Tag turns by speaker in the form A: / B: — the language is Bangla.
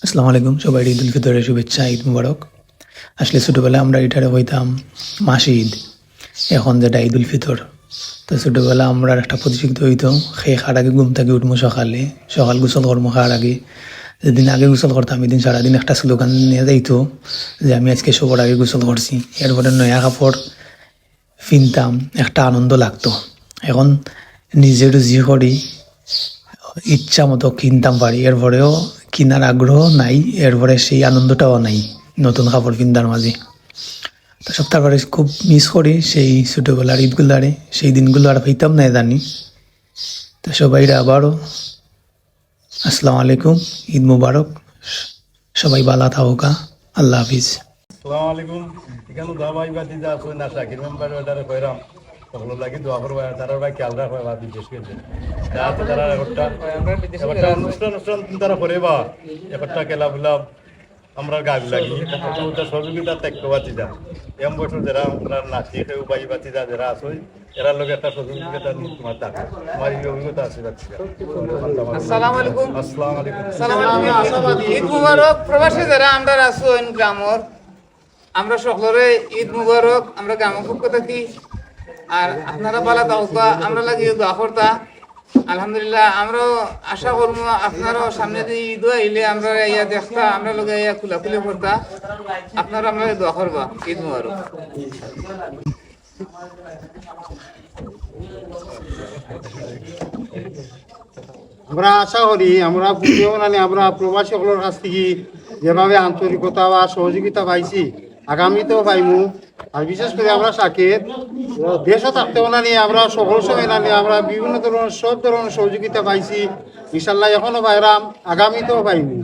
A: আসসালামু আলাইকুম, সবাই ঈদ উল ফিতরের শুভেচ্ছা, ঈদ মুবারক। আসলে ছোটোবেলায় আমরা এটারে হইতাম মাসি ঈদ, এখন যেটা ঈদ উল ফিতর। তো ছোটোবেলা আমরা একটা প্রতিযোগিতা হইতো, সেই খার আগে ঘুম থেকে উঠবো সকালে, সকাল গোসল করবো খার আগে। যেদিন আগে গোসল করতাম এদিন সারাদিন একটা স্লোগান নিয়ে যাইতো যে আমি আজকে সবার আগে গোসল করছি। এরপরে নয়া কাপড় কিনতাম, একটা আনন্দ লাগতো। এখন নিজের জি করি ইচ্ছা মতো কিনতাম পারি, এরপরেও কিনার আগ্রহ নাই, এরপরে সেই আনন্দটাও নাই নতুন কাপড় কিনতার মাঝে। তো সপ্তাহবারে খুব মিস করি সেই ছোটোবেলার ঈদগুলারে, সেই দিনগুলো আর পাইতাম না জানি। তো সবাইরা আবারও আসসালামু আলাইকুম, ঈদ মুবারক, সবাই ভালো থাকুকা, আল্লাহ হাফিজ।
B: আসসালামু আলাইকুম। এখানে দোয়া ভাই বাতি যা আছে না শাকির মেম্বার ওটারে কইরাম সকলের লাগি দোয়া করবা, তারা ভাই খেয়াল রাখবা বা বিশেষ করে যা আছে তারা একটা অনুষ্ঠান তারা করে বা একটা খেলাধুলা আমরা গাছ লাগি ওটা সহযোগিতা ত্যাগ বাতি যা এম বছর যারা আমরা নাচি কেউ বাই বাতি যা যারা আছে এরা লোক একটা সহযোগিতা তোমার থাকে আমার এই অভিজ্ঞতা আছে বাতি যা।
C: আসসালামু আলাইকুম।
B: আসসালামু আলাইকুম।
C: ঈদ মুবারক। প্রবাসী যারা আমরা আছেন গ্রামর, আমরা সকলরে ঈদ মুবারক আমরা গ্রামের পক্ষ থাকি। আর আপনারা পালা তাহকা আমরা লাগি দোয়া করতা। আলহামদুলিল্লাহ আমরাও আশা করবো আপনারও সামনে দিয়ে ঈদ আইলে আমরা ইয়া দেখতা, আমরা লগে ইয়া খুলাখুলি করতা। আপনারা আমরা দোয়া করবা। ঈদ মুবারক।
D: আমরা আশা করি আমরা আমরা প্রবাসী সকলের কাছ থেকে যেভাবে আন্তরিকতা বা সহযোগিতা পাইছি আগামীতেও পাইমু। আর বিশেষ করে আমরা সাকেত দেশও থাকতেও না নিয়ে আমরা সকল সময় না নিয়ে আমরা বিভিন্ন ধরনের সব ধরনের সহযোগিতা পাইছি। ইনশাল্লাহ এখনো পাইরাম, আগামীতেও পাইমু।